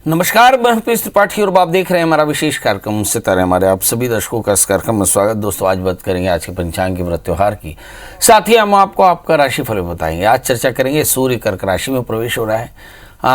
नमस्कार, मैं हरप्रीत त्रिपाठी और आप देख रहे हैं हमारा विशेष कार्यक्रम सितारे। हमारे आप सभी दर्शकों का इस कार्यक्रम में स्वागत। दोस्तों, आज बात करेंगे आज के पंचांग के व्रत त्योहार की, साथ ही हम आपको आपका राशिफल बताएंगे। आज चर्चा करेंगे सूर्य कर्क राशि में प्रवेश हो रहा है,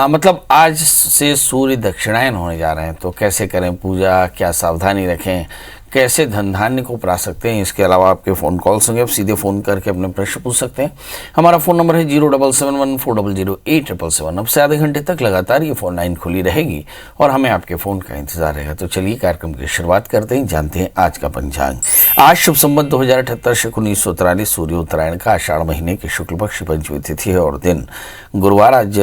मतलब आज से सूर्य दक्षिणायन होने जा रहे हैं, तो कैसे करें पूजा, क्या सावधानी रखें, कैसे धन धान्य को पा सकते हैं। इसके अलावा आपके फ़ोन कॉल्स होंगे, आप सीधे फ़ोन करके अपने प्रश्न पूछ सकते हैं। हमारा फ़ोन नंबर है 07714008777। अब से आधे घंटे तक लगातार ये फ़ोन लाइन खुली रहेगी और हमें आपके फ़ोन का इंतजार रहेगा। तो चलिए कार्यक्रम की शुरुआत करते हैं, जानते हैं आज का पंचांग। आज शुभ संवत 2078 शक 1943 सूर्य उत्तरायण का आषाढ़ महीने की शुक्ल पक्ष पंचमी तिथि है और दिन गुरुवार। आज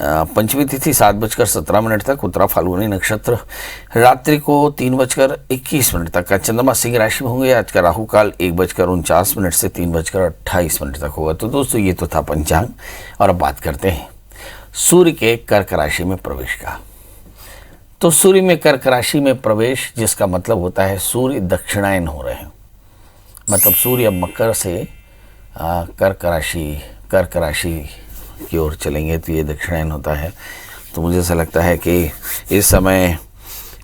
पंचमी तिथि 7:17 तक, उत्तरा फाल्गुनी नक्षत्र, रात्रि को 3:21 तक का चंद्रमा सिंह राशि में होंगे। आज का राहु काल 1:49 से 3:28 तक होगा। तो दोस्तों, ये तो था पंचांग और अब बात करते हैं सूर्य के कर्क राशि में प्रवेश का। तो सूर्य में कर्क राशि में प्रवेश, जिसका मतलब होता है सूर्य दक्षिणायन हो रहे हैं, मतलब सूर्य अब मकर से कर्क राशि की ओर चलेंगे, तो ये दक्षिणायन होता है। तो मुझे ऐसा लगता है कि इस समय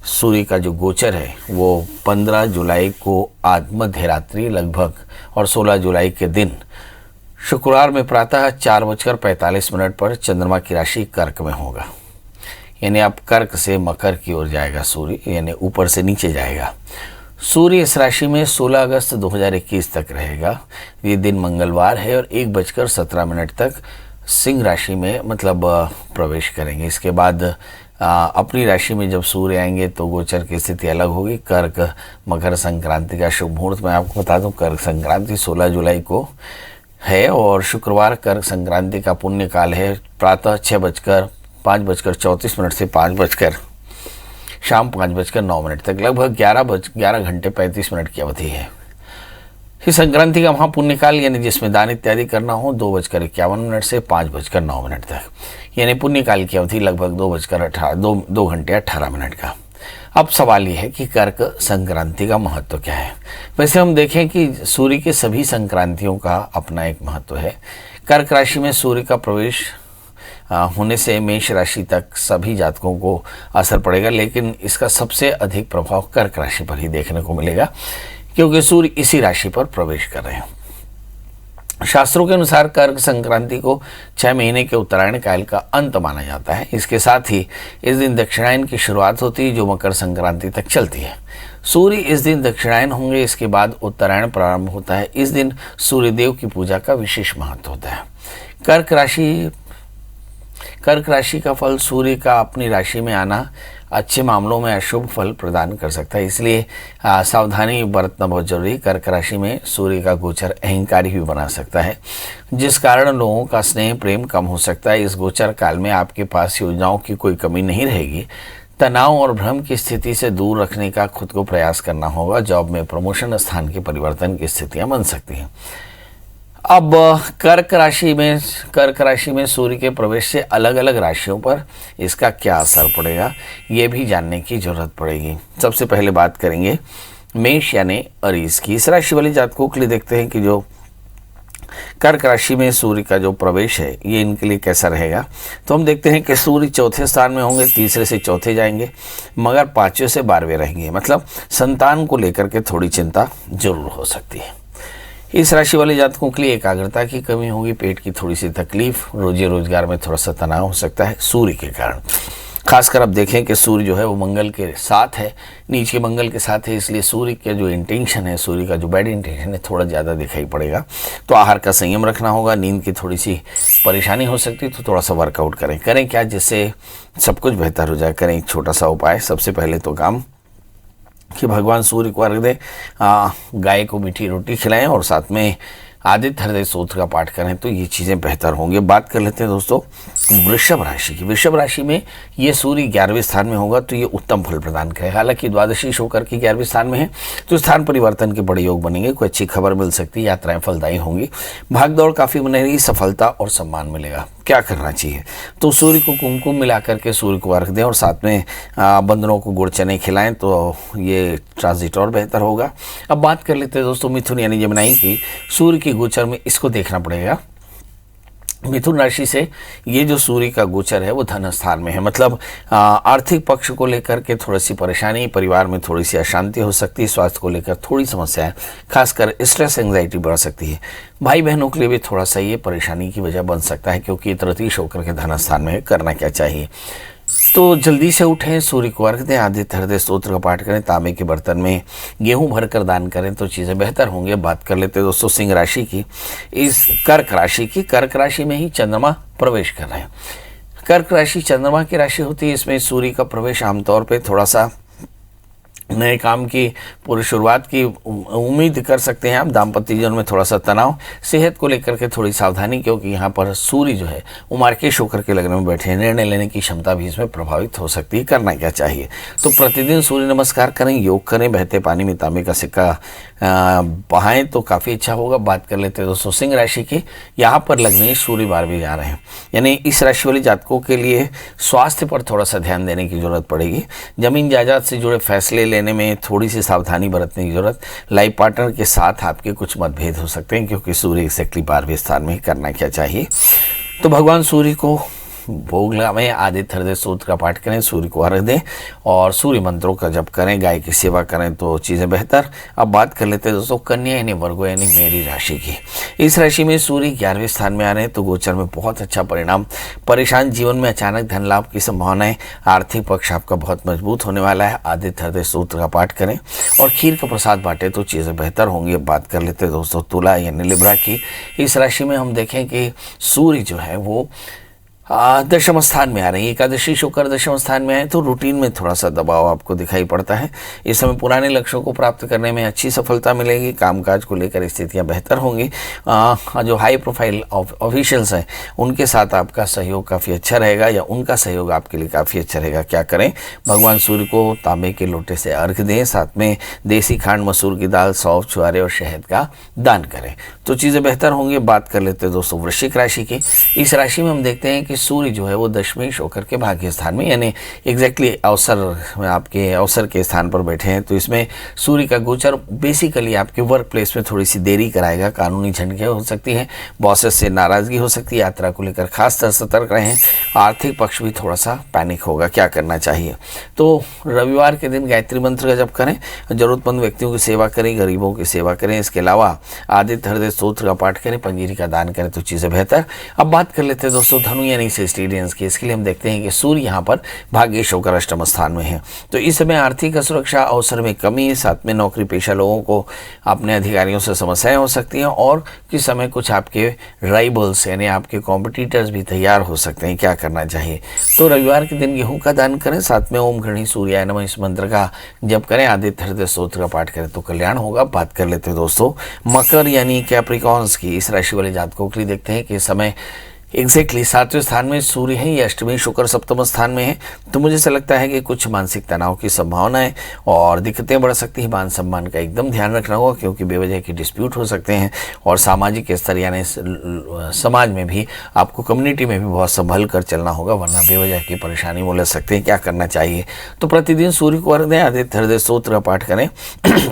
सूर्य का जो गोचर है वो 15 जुलाई को मध्य रात्रि लगभग और 16 जुलाई के दिन शुक्रवार में प्रातः 4:45 पर चंद्रमा की राशि कर्क में होगा। यानी अब कर्क से मकर की ओर जाएगा सूर्य, यानी ऊपर से नीचे जाएगा। सूर्य इस राशि में 16 अगस्त 2021 तक रहेगा। ये दिन मंगलवार है और 1:17 तक सिंह राशि में मतलब प्रवेश करेंगे। इसके बाद अपनी राशि में जब सूर्य आएंगे तो गोचर की स्थिति अलग होगी। कर्क मकर संक्रांति का शुभ मुहूर्त मैं आपको बता दूं, कर्क संक्रांति 16 जुलाई को है और शुक्रवार कर्क संक्रांति का पुण्य काल है। प्रातः 5:34 से शाम 5:09 तक, लगभग 11 घंटे 35 मिनट की अवधि है। इस संक्रांति का महापुण्यकाल यानी जिसमें दान इत्यादि करना हो 2:51 से 5:09 तक, यानी पुण्यकाल की अवधि लगभग 2 घंटे 18 मिनट का। अब सवाल यह है कि कर्क संक्रांति का महत्व क्या है। वैसे हम देखें कि सूर्य के सभी संक्रांतियों का अपना एक महत्व है। कर्क राशि में सूर्य का प्रवेश होने से मेष राशि तक सभी जातकों को असर पड़ेगा, लेकिन इसका सबसे अधिक प्रभाव कर्क राशि पर ही देखने को मिलेगा, क्योंकि सूर्य इसी राशि पर प्रवेश कर रहे हैं। शास्त्रों के अनुसार कर्क संक्रांति को 6 महीने के उत्तरायण काल का अंत माना जाता है। इसके साथ ही इस दिन दक्षिणायन की शुरुआत होती है, जो मकर संक्रांति तक चलती है। सूर्य इस दिन दक्षिणायन होंगे, इसके बाद उत्तरायण प्रारंभ होता है। इस दिन सूर्यदेव की पूजा का विशेष महत्व होता है। कर्क राशि का फल सूर्य का अपनी राशि में आना अच्छे मामलों में अशुभ फल प्रदान कर सकता है, इसलिए सावधानी बरतना बहुत जरूरी है। कर्क राशि में सूर्य का गोचर अहंकारी भी बना सकता है, जिस कारण लोगों का स्नेह प्रेम कम हो सकता है। इस गोचर काल में आपके पास योजनाओं की कोई कमी नहीं रहेगी। तनाव और भ्रम की स्थिति से दूर रखने का खुद को प्रयास करना होगा। जॉब में प्रमोशन, स्थान के परिवर्तन की स्थितियाँ बन सकती हैं। अब कर्क राशि में सूर्य के प्रवेश से अलग अलग राशियों पर इसका क्या असर पड़ेगा, ये भी जानने की जरूरत पड़ेगी। सबसे पहले बात करेंगे मेष यानी अरीस की। इस राशि वाले जातकों के लिए देखते हैं कि जो कर्क राशि में सूर्य का जो प्रवेश है ये इनके लिए कैसा रहेगा। तो हम देखते हैं कि सूर्य चौथे स्थान में होंगे, तीसरे से चौथे जाएंगे, मगर 5वें से 12वें रहेंगे। मतलब संतान को लेकर के थोड़ी चिंता जरूर हो सकती है। इस राशि वाले जातकों के लिए एकाग्रता की कमी होगी, पेट की थोड़ी सी तकलीफ, रोजी रोजगार में थोड़ा सा तनाव हो सकता है सूर्य के कारण। खासकर अब देखें कि सूर्य जो है वो मंगल के साथ है, नीचे मंगल के साथ है, इसलिए सूर्य का जो इंटेंशन है, सूर्य का जो बैड इंटेंशन है थोड़ा ज़्यादा दिखाई पड़ेगा। तो आहार का संयम रखना होगा, नींद की थोड़ी सी परेशानी हो सकती है, तो थोड़ा सा वर्कआउट करें क्या जिससे सब कुछ बेहतर हो जाए। करें एक छोटा सा उपाय। सबसे पहले तो काम कि भगवान सूर्य को अर्घ दें, गाय को मीठी रोटी खिलाएं और साथ में आदित्य हृदय स्तोत्र का पाठ करें, तो ये चीज़ें बेहतर होंगी। बात कर लेते हैं दोस्तों वृषभ राशि की। वृषभ राशि में ये सूर्य 11वें स्थान में होगा, तो ये उत्तम फल प्रदान करेगा। हालांकि द्वादशी होकर के 11वें स्थान में है, तो स्थान परिवर्तन के बड़े योग बनेंगे, कोई अच्छी खबर मिल सकती है, यात्राएं फलदायी होंगी, भागदौड़ काफ़ी बनेगी, सफलता और सम्मान मिलेगा। क्या करना चाहिए, तो सूर्य को कुमकुम मिला करके सूर्य को अर्घ दें और साथ में बंदरों को गुड़ चने खिलाएं, तो ये ट्रांजिट और बेहतर होगा। अब बात कर लेते हैं दोस्तों मिथुन यानी जमनाई की। सूर्य की गोचर में इसको देखना पड़ेगा मिथुन राशि से ये जो सूर्य का गोचर है वो धन स्थान में है, मतलब आर्थिक पक्ष को लेकर के थोड़ी सी परेशानी, परिवार में थोड़ी सी अशांति हो सकती है, स्वास्थ्य को लेकर थोड़ी समस्याएं, खासकर स्ट्रेस एंग्जाइटी बढ़ सकती है। भाई बहनों के लिए भी थोड़ा सा ये परेशानी की वजह बन सकता है, क्योंकि तृतीय होकर के धन स्थान में करना क्या चाहिए। तो जल्दी से उठें, सूर्य को अर्घ दें, आदित्य हृदय स्तोत्र का पाठ करें, तांबे के बर्तन में गेहूं भरकर दान करें तो चीज़ें बेहतर होंगी। बात कर लेते हैं दोस्तों सिंह राशि की, इस कर्क राशि की। कर्क राशि में ही चंद्रमा प्रवेश कर रहे हैं। कर्क राशि चंद्रमा की राशि होती है, इसमें सूर्य का प्रवेश आमतौर पर थोड़ा सा नए काम की पूरी शुरुआत की उम्मीद कर सकते हैं आप। दाम्पत्य जीवन में थोड़ा सा तनाव, सेहत को लेकर के थोड़ी सावधानी, क्योंकि यहाँ पर सूर्य जो है वो मार्केश होकर के लग्न में बैठे हैं, निर्णय लेने की क्षमता भी इसमें प्रभावित हो सकती है। करना क्या चाहिए, तो प्रतिदिन सूर्य नमस्कार करें, योग करें, बहते पानी में तांबे का सिक्का बहाएं तो काफ़ी अच्छा होगा। बात कर लेते हैं दोस्तों सिंह राशि की, यहाँ पर लग्न सूर्य बार भी जा रहे हैं, यानी इस राशि वाले जातकों के लिए स्वास्थ्य पर थोड़ा सा ध्यान देने की जरूरत पड़ेगी। जमीन जायदाद से जुड़े फैसले लेने में थोड़ी सी सावधानी बरतने की जरूरत। लाइफ पार्टनर के साथ आपके कुछ मतभेद हो सकते हैं, क्योंकि सूर्य एक्जैक्टली 12वें स्थान में ही। करना क्या चाहिए, तो भगवान सूर्य को भोग लगाएं, आदित्य हृदय स्तोत्र का पाठ करें, सूर्य को अर्घ दें और सूर्य मंत्रों का जप करें, गाय की सेवा करें तो चीज़ें बेहतर। अब बात कर लेते हैं दोस्तों कन्या यानी वर्गो यानी मेरी राशि की। इस राशि में सूर्य 11वें स्थान में आ रहे हैं, तो गोचर में बहुत अच्छा परिणाम। परेशान जीवन में अचानक धन लाभ की संभावनाएं, आर्थिक पक्ष आपका बहुत मजबूत होने वाला है। आदित्य हृदय स्तोत्र का पाठ करें और खीर का प्रसाद बांटें तो चीज़ें बेहतर होंगी। अब बात कर लेते हैं दोस्तों तुला यानी लिब्रा की। इस राशि में हम देखें कि सूर्य जो है वो दशम स्थान में आ रही है। एकादशी शुक्र दशम स्थान में आए तो रूटीन में थोड़ा सा दबाव आपको दिखाई पड़ता है। इस समय पुराने लक्ष्यों को प्राप्त करने में अच्छी सफलता मिलेगी। कामकाज को लेकर स्थितियां बेहतर होंगी। जो हाई प्रोफाइल ऑफिशियल्स हैं उनके साथ आपका सहयोग काफ़ी अच्छा रहेगा, या उनका सहयोग आपके लिए काफ़ी अच्छा रहेगा। क्या करें, भगवान सूर्य को तांबे के लोटे से अर्घ दें, साथ में देसी खांड, मसूर की दाल, सौंफ, छुआरे और शहद का दान करें तो चीज़ें बेहतर होंगी। बात कर लेते हैं दोस्तों वृश्चिक राशि की। इस राशि में हम देखते हैं कि सूर्य जो है वो दशमेश होकर के भाग्य स्थान में, यानी एग्जैक्टली अवसर में आपके अवसर के स्थान पर बैठे हैं। तो इसमें सूर्य का गोचर बेसिकली आपके वर्क प्लेस में थोड़ी सी देरी कराएगा। कानूनी झंझटें हो सकती हैं, बॉसेस से नाराजगी हो सकती है। यात्रा को लेकर खास सतर्क रहें। आर्थिक पक्ष भी थोड़ा सा पैनिक होगा। क्या करना चाहिए, तो रविवार के दिन गायत्री मंत्र का जप करें, जरूरतमंद व्यक्तियों की सेवा करें, गरीबों की सेवा करें। इसके अलावा आदित्य हृदय स्तोत्र का पाठ करें, पंजीरी का दान करें तो चीज़ें बेहतर। अब बात कर लेते हैं दोस्तों धनु यानी स्टेडियंस की। इसके लिए हम देखते हैं कि सूर्य यहाँ पर भाग्येश होकर अष्टम स्थान में है, तो इस समय आर्थिक असुरक्षा, अवसर में कमी, साथ में नौकरी पेशा लोगों को अपने अधिकारियों से समस्याएं हो सकती हैं, और किस समय कुछ आपके राइवल्स यानी आपके कॉम्पिटिटर्स भी तैयार हो सकते हैं। क्या करना चाहिए, तो रविवार के दिन गेहूं का दान करें, साथ में ओम गणी सूर्याय नमः इस मंत्र का जप करें, आदित्य हृदय स्तोत्र का पाठ करें तो कल्याण होगा। बात कर लेते हैं दोस्तों मकर यानी कैप्रिकॉर्न्स की। इस राशि वाले जातकों के लिए देखते हैं कि इस समय एग्जैक्टली 7वें स्थान में सूर्य है, ये अष्टमी शुक्र सप्तम स्थान में है। तो मुझे ऐसा लगता है कि कुछ मानसिक तनाव की संभावनाएं और दिक्कतें बढ़ सकती है। मान सम्मान का एकदम ध्यान रखना होगा, क्योंकि बेवजह के डिस्प्यूट हो सकते हैं। और सामाजिक स्तर यानी समाज में भी आपको, कम्युनिटी में भी बहुत संभल कर चलना होगा, वरना बेवजह की परेशानी में उलझ सकते हैं। क्या करना चाहिए, तो प्रतिदिन सूर्य को अर्घ दें, आदित्य हृदय स्तोत्र का पाठ करें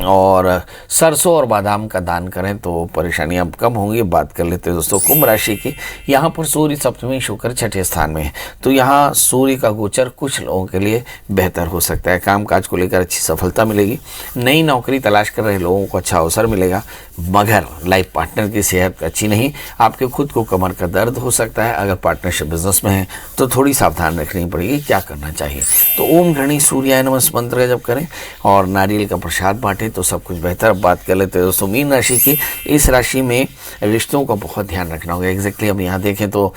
और सरसों और बादाम का दान करें तो परेशानियां कम होंगी। बात कर लेते हैं दोस्तों कुंभ राशि की। यहाँ पर सूर्य सप्तमी शुक्र छठे स्थान में है, तो यहाँ सूर्य का गोचर कुछ लोगों के लिए बेहतर हो सकता है। कामकाज को लेकर अच्छी सफलता मिलेगी। नई नौकरी तलाश कर रहे लोगों को अच्छा अवसर मिलेगा, मगर लाइफ पार्टनर की सेहत अच्छी नहीं। आपके खुद को कमर का दर्द हो सकता है। अगर पार्टनरशिप बिजनेस में है तो थोड़ी सावधान रखनी पड़ेगी। क्या करना चाहिए, तो ओम गणी सूर्याय नमः इस मंत्र का जप करें और नारियल का प्रसाद बांटें तो सब कुछ बेहतर। बात कर लेते हैं दोस्तों मीन राशि की। इस राशि में रिश्तों का बहुत ध्यान रखना होगा। एग्जैक्टली अब यहाँ देखें तो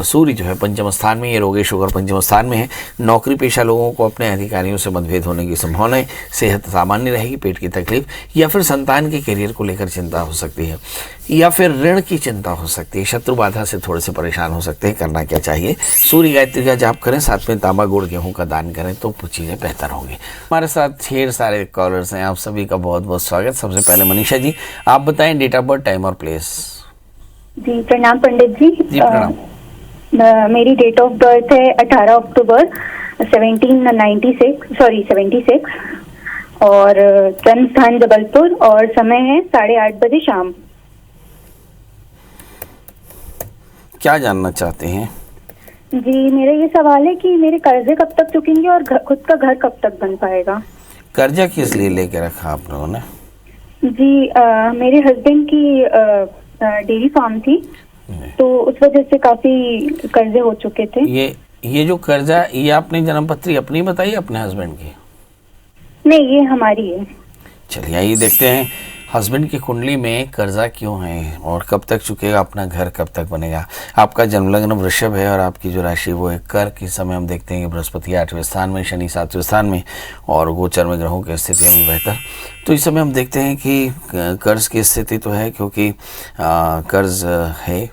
सूर्य जो है पंचम स्थान में, ये रोगेश शुक्र पंचम स्थान में है। नौकरी पेशा लोगों को अपने अधिकारियों से मतभेद होने की संभावना है। सेहत सामान्य रहेगी, पेट की तकलीफ या फिर संतान के करियर को लेकर चिंता हो सकती है, या फिर ऋण की चिंता हो सकती है। शत्रु बाधा से थोड़े से परेशान हो सकते हैं। करना क्या चाहिए, सूर्य गायत्री का जाप करें, साथ में तांबा गुड़ गेहूं का दान करें तो चीज़ें बेहतर होंगी। हमारे साथ ढेर सारे कॉलर्स हैं, आप सभी का बहुत बहुत स्वागत। सबसे पहले मनीषा जी, आप बताएं डेट ऑफ बर्थ, टाइम और प्लेस। जी प्रणाम पंडित जी। प्रणाम। मेरी डेट ऑफ बर्थ है 18 अक्टूबर 76 और जन्म स्थान जबलपुर और समय है 8:30 बजे शाम। क्या जानना चाहते हैं? जी, मेरा ये सवाल है कि मेरे कर्जे कब तक चुकेंगे और खुद का घर कब तक बन पाएगा। कर्जा किस लिए लेके रखा आप लोगों ने? जी, मेरे हस्बैंड की डेयरी फार्म थी, तो उस वजह से काफी कर्जे हो चुके थे। ये जो कर्जा, ये आपने जन्मपत्री अपनी बताई अपने हस्बैंड की? नहीं, ये हमारी है। चलिए आइए देखते हैं हस्बैंड की कुंडली में कर्जा क्यों है और कब तक चुकेगा, अपना घर कब तक बनेगा। आपका जन्म लग्न वृषभ है और आपकी जो राशि वो है कर्क। इस समय हम देखते हैं कि बृहस्पति 8वें स्थान में, शनि 7वें स्थान में और गोचर में ग्रहों की स्थिति अभी बेहतर। तो इस समय हम देखते हैं कि कर्ज की स्थिति तो है, क्योंकि कर्ज है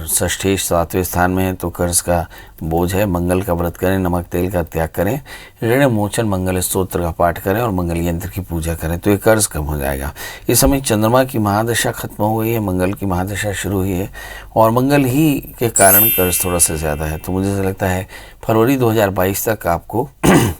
षष्ठी 7वें स्थान में है, तो कर्ज का बोझ है। मंगल का व्रत करें, नमक तेल का त्याग करें, ऋण मोचन मंगल स्तोत्र का पाठ करें और मंगल यंत्र की पूजा करें, तो ये कर्ज कम हो जाएगा। इस समय चंद्रमा की महादशा खत्म हो गई है, मंगल की महादशा शुरू हुई है और मंगल ही के कारण कर्ज थोड़ा सा ज़्यादा है। तो मुझे ऐसा लगता है फरवरी 2022 तक आपको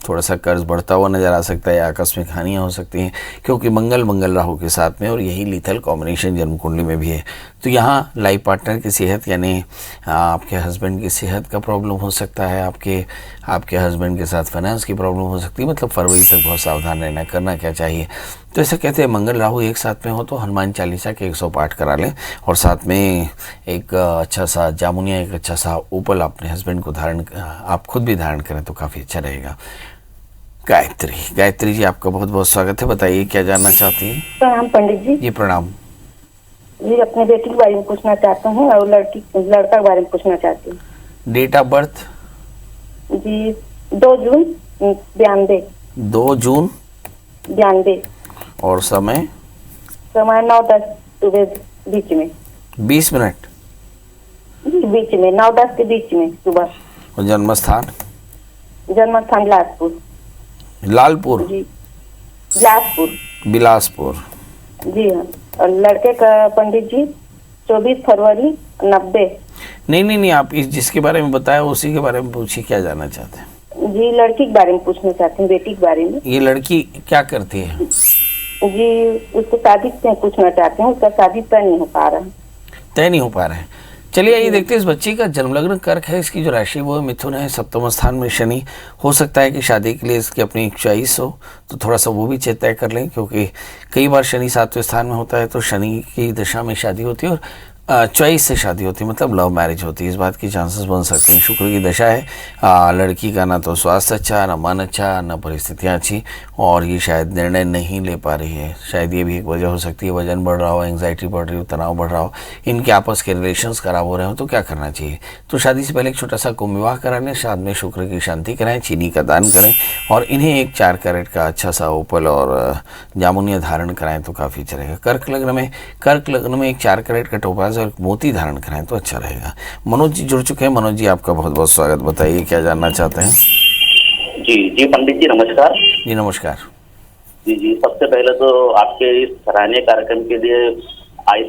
थोड़ा सा कर्ज बढ़ता हुआ नज़र आ सकता है या आकस्मिक हानियाँ हो सकती हैं, क्योंकि मंगल राहु के साथ में और यही लीथल कॉम्बिनेशन जन्म कुंडली में भी है। तो यहाँ लाइफ पार्टनर की सेहत यानी आपके हस्बैंड की सेहत का प्रॉब्लम हो सकता है, आपके हस्बैंड के साथ फाइनेंस की प्रॉब्लम हो सकती है। मतलब फरवरी तक बहुत सावधान रहना। करना क्या चाहिए, तो ऐसा कहते हैं मंगल राहु एक साथ में हो तो हनुमान चालीसा के 100 पाठ करा लें और साथ में एक अच्छा सा जामुनिया, एक अच्छा सा उपल अपने हस्बैंड को आप खुद भी धारण करें तो काफ़ी अच्छा रहेगा। गायत्री जी, आपका बहुत बहुत स्वागत है। बताइए क्या जानना चाहती हैं? प्रणाम पंडित जी। जी प्रणाम जी, अपने बेटी के बारे में पूछना चाहता हूँ और लड़का के बारे में पूछना चाहती हूँ। Date of birth? जी, 2 जून 92। 2 जून 92। और समय? 9-10 सुबह बीच में। 20 मिनट बीच में 9-10 के बीच में सुबह। और जन्म स्थान? जन्म स्थान लालपुर। जी, बिलासपुर। जी हाँ। और लड़के का पंडित जी 24 फरवरी 90। नहीं, आप इस जिसके बारे में बताया उसी के बारे में पूछिए, क्या जानना चाहते हैं? जी, लड़की के बारे में पूछना चाहती हूँ, बेटी के बारे में। ये लड़की क्या करती है? जी, उसको शादी से पूछना चाहते हैं, उसका शादी तय नहीं हो पा रहा है। चलिए ये देखते हैं। इस बच्ची का जन्मलग्न कर्क है, इसकी जो राशि वो मिथुन है, 7वें स्थान में शनि। हो सकता है कि शादी के लिए इसकी अपनी चॉइस हो, तो थोड़ा सा वो भी तय कर लें, क्योंकि कई बार शनि 7वें स्थान में होता है तो शनि की दशा में शादी होती है और चॉइस से शादी होती है, मतलब लव मैरिज होती है। इस बात की चांसेस बन सकते हैं। शुक्र की दशा है। लड़की का ना तो स्वास्थ्य अच्छा, ना मन अच्छा, ना परिस्थितियाँ अच्छी और ये शायद निर्णय नहीं ले पा रही है। शायद ये भी एक वजह हो सकती है, वजन बढ़ रहा हो, एंग्जाइटी बढ़ रही हो, तनाव बढ़ रहा हो, इनके आपस के रिलेशंस खराब हो रहे हो। तो क्या करना चाहिए? तो शादी से पहले एक छोटा सा कुंभ विवाह करा लें, साथ में शुक्र की शांति कराएं, चीनी का दान करें और इन्हें एक 4 कैरेट का अच्छा सा उपल और जामुनिया धारण कराएं तो काफ़ी अच्छा रहेगा। कर्क लग्न में एक 4 कैरेट का टोपाज और मोती धारण कराएं तो अच्छा रहेगा। मनोज जी जुड़ चुके हैं। मनोज जी, आपका बहुत बहुत स्वागत। बताइए क्या जानना चाहते हैं? जी पंडित जी नमस्कार। जी नमस्कार। जी, सबसे पहले तो आपके इस सराहनीय कार्यक्रम के लिए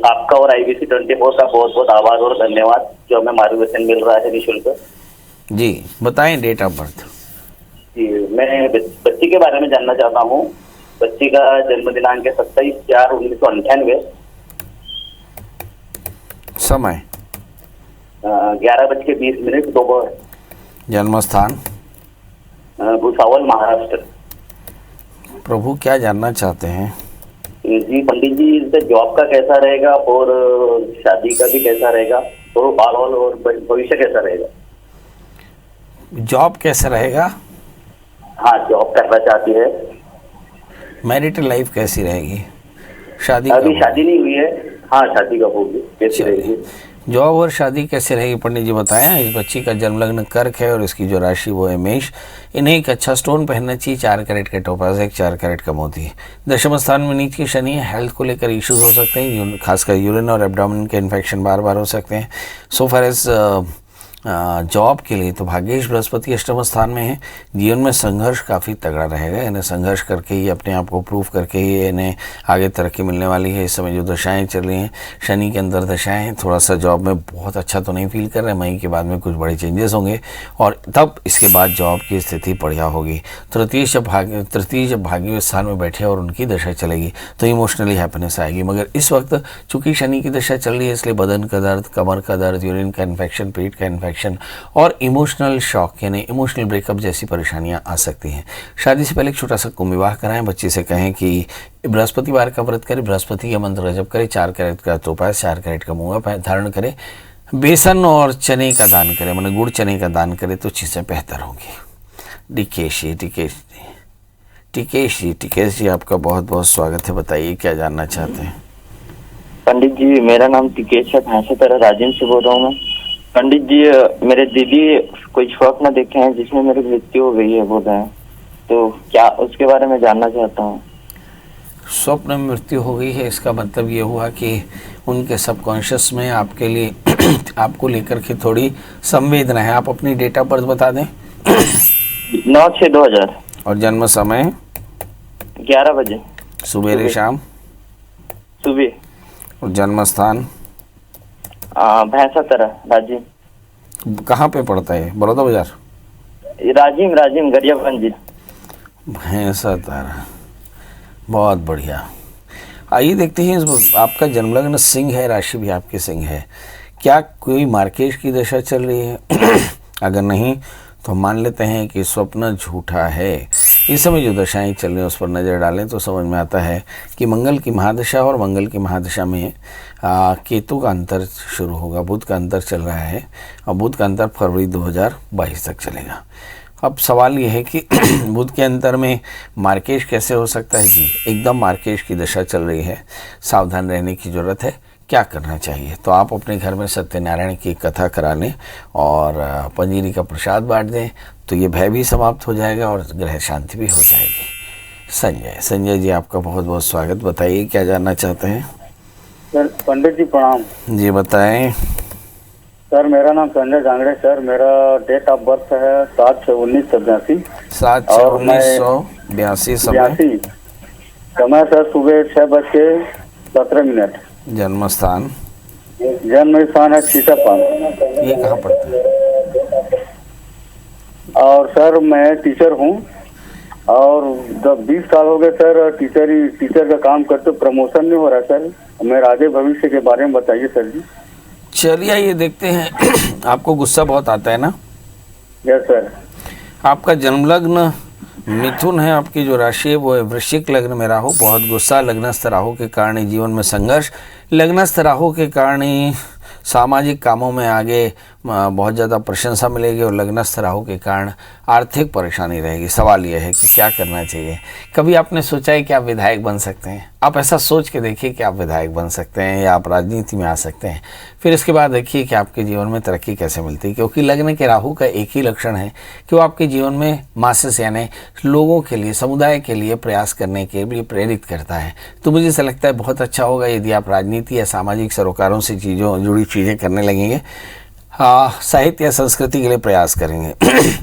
आपका और IBC 24 का बहुत बहुत आभार और धन्यवाद, जो हमें मार्गदर्शन मिल रहा है निःशुल्क। जी बताएं डेट ऑफ बर्थ। जी, मैं बच्ची के बारे में जानना चाहता हूँ। बच्ची का जन्म दिनांक है 27/4/1998। समय 11:20 दोपहर। जन्म स्थान? भुसावल, महाराष्ट्र। प्रभु क्या जानना चाहते हैं? जी पंडित जी, इससे जॉब का कैसा रहेगा और शादी का भी कैसा रहेगा और भविष्य कैसा रहेगा? जॉब कैसा रहेगा? हाँ, जॉब करना चाहती है। मैरिटल लाइफ कैसी रहेगी? शादी अभी शादी नहीं हुई है। हाँ, शादी कब होगी, कैसी रहेगी? जॉब और शादी कैसे रहेगी पंडित जी बताएं। इस बच्ची का जन्म लग्न कर्क है और इसकी जो राशि वो है मेष। इन्हें एक अच्छा स्टोन पहनना चाहिए, 4 कैरेट का टोपाज, एक 4 कैरेट का मोती। दशम स्थान में नीच की शनि है। हेल्थ को लेकर इश्यूज हो सकते हैं, खासकर यूरिन और एब्डोमेन के इन्फेक्शन बार बार हो सकते हैं। सो फार एज जॉब के लिए तो भाग्येश बृहस्पति अष्टम स्थान में है। जीवन में संघर्ष काफ़ी तगड़ा रहेगा, इन्हें संघर्ष करके ही अपने आप को प्रूव करके ही इन्हें आगे तरक्की मिलने वाली है। इस समय जो दशाएं चल रही हैं, शनि के अंदर दशाएं हैं, थोड़ा सा जॉब में बहुत अच्छा तो नहीं फील कर रहे। मई के बाद में कुछ बड़े चेंजेस होंगे और तब इसके बाद जॉब की स्थिति बढ़िया होगी। तृतीय जब भाग्य स्थान में बैठे और उनकी दशा चलेगी तो इमोशनली हैप्पीनेस आएगी। मगर इस वक्त चूंकि शनि की दशा चल रही है, इसलिए बदन का दर्द, कमर का दर्द, यूरिन का इन्फेक्शन, पेट का इन्फेक्शन और इमोशनल शॉक यानी इमोशनल ब्रेकअप जैसी परेशानियां आ सकती हैं। शादी से पहले एक छोटा सा कुंभ विवाह कराएं। बच्चे से कहें कि बृहस्पतिवार का व्रत करें, बृहस्पति का मंत्र जप करें, 4 कैरेट का तोपा, 4 कैरेट का मूंगा धारण करें, बेसन और चने का दान करें, मतलब गुड़ चने का दान करें तो चीज़ें बेहतर होंगी। टिकेश जी आपका बहुत बहुत स्वागत है। बताइए क्या जानना चाहते हैं? पंडित जी, मेरा नाम टिकेश है, भैंसातरा राजिम से बोल रहा हूँ मैं। पंडित जी, मेरे दीदी कोई स्वप्न देखे हैं जिसमें मेरी मृत्यु हो गई है बोल रहे हैं, तो क्या उसके बारे में जानना चाहता हूँ। स्वप्न में मृत्यु हो गई है, इसका मतलब ये हुआ कि उनके सबकॉन्शियस में आपके लिए आपको लेकर के थोड़ी संवेदना है। आप अपनी डेट ऑफ बर्थ बता दें। 9/6/2000 और जन्म समय 11 बजे सुबेरे शाम सुबह। और जन्म स्थान भैंसातरा राजिम। कहाँ पे पड़ता है? बड़ौदा बाजार, राजिम गरियाबंद। भैंसातरा, बहुत बढ़िया। आइए देखते हैं, आपका जन्मलग्न सिंह है, राशि भी आपकी सिंह है। क्या कोई मार्केश की दशा चल रही है? अगर नहीं तो मान लेते हैं कि स्वप्न झूठा है। इस समय जो दशाएं चल रही हैं उस पर नज़र डालें तो समझ में आता है कि मंगल की महादशा और मंगल की महादशा में केतु का अंतर शुरू होगा, बुध का अंतर चल रहा है और बुध का अंतर फरवरी 2022 तक चलेगा। अब सवाल ये है कि बुध के अंतर में मार्केश कैसे हो सकता है? जी एकदम मार्केश की दशा चल रही है, सावधान रहने की ज़रूरत है। क्या करना चाहिए? तो आप अपने घर में सत्यनारायण की कथा करा लें और पंजीरी का प्रसाद बांट दें तो ये भय भी समाप्त हो जाएगा और ग्रह शांति भी हो जाएगी। संजय जी आपका बहुत बहुत स्वागत। बताइए क्या जानना चाहते हैं? सर पंडित जी प्रणाम। जी बताएं। सर मेरा नाम संजय जांगड़े। सर मेरा डेट ऑफ बर्थ है 7/6/1982। 7/6/1982 समय सर सुबह 6:17 जन्म स्थान है सीतापाल। ये कहाँ पड़ता है? और सर मैं टीचर हूँ और 20 साल हो गए सर टीचर का काम करते, प्रमोशन नहीं हो रहा सर। मेरे आगे भविष्य के बारे में बताइए सर जी। चलिए ये देखते हैं। आपको गुस्सा बहुत आता है ना? Yes sir. आपका जन्मलग्न मिथुन है, आपकी जो राशि है वो है वृश्चिक लग्न में राहु। बहुत गुस्सा, लग्नस्थ राहु के कारण ही जीवन में संघर्ष, लग्नस्थ राहु के कारण ही सामाजिक कामों में आगे बहुत ज़्यादा प्रशंसा मिलेगी और लग्नस्थ राहु के कारण आर्थिक परेशानी रहेगी। सवाल यह है कि क्या करना चाहिए? कभी आपने सोचा है कि आप विधायक बन सकते हैं? आप ऐसा सोच के देखिए कि आप विधायक बन सकते हैं या आप राजनीति में आ सकते हैं। फिर इसके बाद देखिए कि आपके जीवन में तरक्की कैसे मिलती है, क्योंकि लग्न के राहु का एक ही लक्षण है कि वो आपके जीवन में मासेस यानी लोगों के लिए, समुदाय के लिए प्रयास करने के लिए प्रेरित करता है। तो मुझे ऐसा लगता है बहुत अच्छा होगा यदि आप राजनीति या सामाजिक सरोकारों से जुड़ी चीज़ें करने लगेंगे, साहित्य या संस्कृति के लिए प्रयास करेंगे।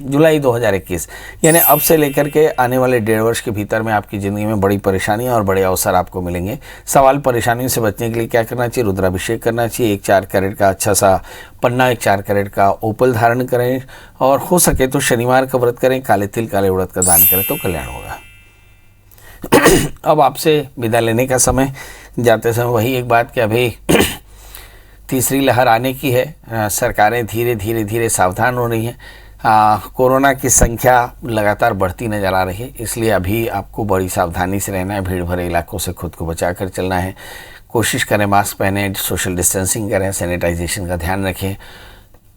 जुलाई 2021 यानी अब से लेकर के आने वाले 1.5 वर्ष के भीतर में आपकी ज़िंदगी में बड़ी परेशानियां और बड़े अवसर आपको मिलेंगे। सवाल परेशानियों से बचने के लिए क्या करना चाहिए? रुद्राभिषेक करना चाहिए। 1 4 कैरेट का अच्छा सा पन्ना, 1 4 कैरेट का ओपल धारण करें और हो सके तो शनिवार का व्रत करें, काले तिल काले उड़द का दान करें तो कल्याण होगा। अब आपसे विदा लेने का समय, जाते समय वही एक बात कि अभी तीसरी लहर आने की है। सरकारें धीरे धीरे सावधान हो रही हैं। कोरोना की संख्या लगातार बढ़ती नज़र आ रही है, इसलिए अभी आपको बड़ी सावधानी से रहना है। भीड़ भरे इलाकों से खुद को बचा कर चलना है। कोशिश करें मास्क पहने, सोशल डिस्टेंसिंग करें, सैनिटाइजेशन का ध्यान रखें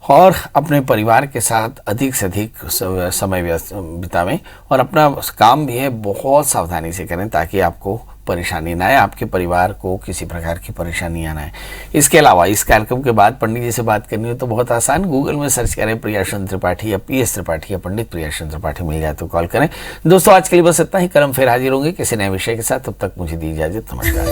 और अपने परिवार के साथ अधिक से अधिक समय बितावें और अपना काम भी है बहुत सावधानी से करें ताकि आपको परेशानी ना आए, आपके परिवार को किसी प्रकार की परेशानी ना आए। इसके अलावा इस कार्यक्रम के बाद पंडित जी से बात करनी हो तो बहुत आसान, गूगल में सर्च करें प्रियाशन त्रिपाठी या PS त्रिपाठी या पंडित प्रियाशन त्रिपाठी, मिल जाए तो कॉल करें। दोस्तों आज के लिए बस इतना ही। कल हम फिर हाजिर होंगे किसी नए विषय के साथ। तब तक मुझे दी इजाजत। नमस्कार।